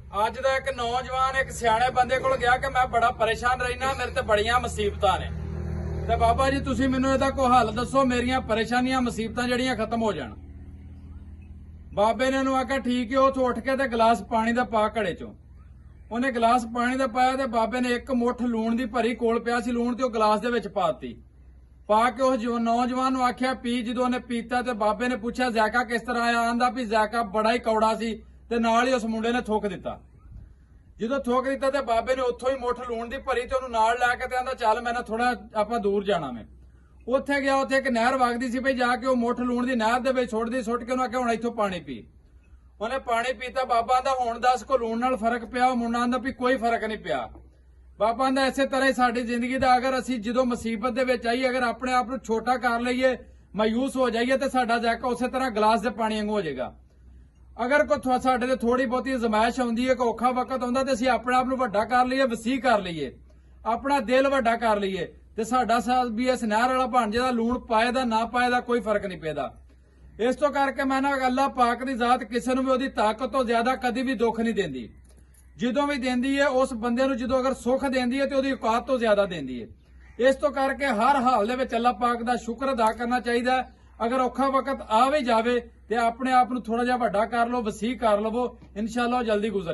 ਅੱਜ ਦਾ ਇੱਕ ਨੌਜਵਾਨ ਇੱਕ ਸਿਆਣੇ ਬੰਦੇ ਕੋਲ ਗਿਆ ਕਿ ਮੈਂ ਬੜਾ ਪਰੇਸ਼ਾਨ ਰਹਿਣਾ, ਮੇਰੇ ਤੇ ਬੜੀਆਂ ਮੁਸੀਬਤਾਂ ਨੇ ਤੇ ਬਾਬਾ ਜੀ ਤੁਸੀਂ ਮੈਨੂੰ ਇਹਦਾ ਕੋਈ ਹੱਲ ਦੱਸੋ, ਮੇਰੀਆਂ ਪਰੇਸ਼ਾਨੀਆਂ ਮੁਸੀਬਤਾਂ ਜਿਹੜੀਆਂ ਖਤਮ ਹੋ ਜਾਣ। ਬਾਬੇ ਨੇ ਉਹਨੂੰ ਆਖਿਆ ਠੀਕ ਹੈ, ਉੱਥੋਂ ਉੱਠ ਕੇ ਤੇ ਗਲਾਸ ਪਾਣੀ ਦਾ ਪਾ ਘੜੇ ਚੋਂ। ਉਹਨੇ ਗਲਾਸ ਪਾਣੀ ਦਾ ਪਾਇਆ ਤੇ ਬਾਬੇ ਨੇ ਇੱਕ ਮੁੱਠ ਲੂਣ ਦੀ ਭਰੀ ਕੋਲ ਪਿਆ ਸੀ ਲੂਣ ਤੇ ਉਹ ਗਲਾਸ ਦੇ ਵਿੱਚ ਪਾਤੀ। ਪਾ ਕੇ ਉਹ ਨੌਜਵਾਨ ਨੂੰ ਆਖਿਆ ਪੀ। ਜਦੋਂ ਉਹਨੇ ਪੀਤਾ ਤੇ ਬਾਬੇ ਨੇ ਪੁੱਛਿਆ ਜ਼ਾਇਕਾ ਕਿਸ ਤਰ੍ਹਾਂ ਆਇਆ? ਆਂਦਾ ਵੀ ਜ਼ਾਇਕਾ ਬੜਾ ਹੀ ਕੌੜਾ ਸੀ ਤੇ ਨਾਲ ਹੀ ਉਸ ਮੁੰਡੇ ਨੇ ਥੁੱਕ ਦਿੱਤਾ। ਜਦੋਂ ਥੁੱਕ ਦਿੱਤਾ ਤੇ ਬਾਬੇ ਨੇ ਉੱਥੋਂ ਹੀ ਮੁੱਠ ਲੂਣ ਦੀ ਭਰੀ ਤੇ ਉਹਨੂੰ ਨਾਲ ਲੈ ਕੇ ਤੇ ਆਂਦਾ ਚੱਲ ਮੈਂ ਨਾ ਥੋੜਾ ਆਪਾਂ ਦੂਰ ਜਾਣਾ ਮੈਂ। ਉੱਥੇ ਗਿਆ, ਉੱਥੇ ਇੱਕ ਨਹਿਰ ਵਗਦੀ ਸੀ, ਭਈ ਜਾ ਕੇ ਉਹ ਮੁੱਠ ਲੂਣ ਦੀ ਨਹਿਰ ਦੇ ਵਿੱਚ ਸੁੱਟ ਕੇ ਉਹਨੂੰ ਆਖਿਆ ਹੁਣ ਇੱਥੋਂ ਪਾਣੀ ਪੀ। ਉਹਨੇ ਪਾਣੀ ਪੀਤਾ। ਬਾਬਾ ਆਂਦਾ ਹੁਣ ਦੱਸ ਕੋ ਲੂਣ ਨਾਲ ਫਰਕ ਪਿਆ? ਉਹ ਮੁੰਡਾ ਆਂਦਾ ਵੀ ਕੋਈ ਫਰਕ ਨਹੀਂ ਪਿਆ। ਬਾਬਾ ਆਂਦਾ ਇਸੇ ਤਰ੍ਹਾਂ ਹੀ ਸਾਡੀ ਜ਼ਿੰਦਗੀ ਦਾ ਅਗਰ ਅਸੀਂ ਜਦੋਂ ਮੁਸੀਬਤ ਦੇ ਵਿੱਚ ਆਈ ਅਗਰ ਆਪਣੇ ਆਪ ਨੂੰ ਛੋਟਾ ਕਰ ਲਈਏ, ਮਾਯੂਸ ਹੋ ਜਾਈਏ ਤੇ ਸਾਡਾ ਜ਼ਾਇਕਾ ਉਸੇ ਤਰ੍ਹਾਂ ਗਲਾਸ ਦੇ ਪਾਣੀ ਵਾਂਗੂ ਹੋ ਜਾਏਗਾ। ਅਗਰ ਕੋਈ ਸਾਡੇ ਤੇ ਥੋੜੀ ਬਹੁਤੀ ਜ਼ਮਾਇਸ਼ ਆਉਂਦੀ ਹੈ, ਕੋਈ ਔਖਾ ਵਕਤ ਆਉਂਦਾ ਤੇ ਅਸੀਂ ਆਪਣੇ ਆਪ ਨੂੰ ਵੱਡਾ ਕਰ ਲਈਏ, ਵਸੀਹ ਕਰ ਲਈਏ, ਆਪਣਾ ਦਿਲ ਵੱਡਾ ਕਰ ਲਈਏ ਤੇ ਸਾਡਾ ਸਾਹ ਵੀ ਇਸ ਨਹਿਰ ਵਾਲਾ ਬਣ ਜਾਏਦਾ। ਲੂਣ ਪਾਏ ਦਾ ਨਾ ਪਾਏ ਦਾ ਕੋਈ ਫਰਕ ਨਹੀਂ ਪੈਦਾ। ਇਸ ਤੋਂ ਕਰਕੇ ਮੈਂ ਨਾ ਅੱਲਾਹ ਪਾਕ ਦੀ ਜ਼ਾਤ ਕਿਸੇ ਨੂੰ ਵੀ ਉਹਦੀ ਤਾਕਤ ਤੋਂ ਜ਼ਿਆਦਾ ਕਦੀ ਵੀ ਦੁੱਖ ਨਹੀਂ ਦਿੰਦੀ। ਜਦੋਂ ਵੀ ਦਿੰਦੀ ਹੈ ਉਸ ਬੰਦੇ ਨੂੰ ਜਦੋਂ ਅਗਰ ਸੁੱਖ ਦਿੰਦੀ ਹੈ ਤੇ ਉਹਦੀ ਔਕਾਤ ਤੋਂ ਜ਼ਿਆਦਾ ਦਿੰਦੀ ਹੈ। ਇਸ ਤੋਂ ਕਰਕੇ ਹਰ ਹਾਲ ਦੇ ਵਿੱਚ ਅੱਲਾਹ ਪਾਕ ਦਾ ਸ਼ੁਕਰ ਅਦਾ ਕਰਨਾ ਚਾਹੀਦਾ ਹੈ। ਅਗਰ ਔਖਾ ਵਕਤ ਆ ਵੀ ਜਾਵੇ ਤੇ ਆਪਣੇ ਆਪ ਨੂੰ ਥੋੜਾ ਜਿਹਾ ਵੱਡਾ ਕਰ ਲਓ, ਵਸੀਹ ਕਰ ਲਵੋ, ਇਨਸ਼ਾਅੱਲਾ ਜਲਦੀ ਗੁਜ਼ਰ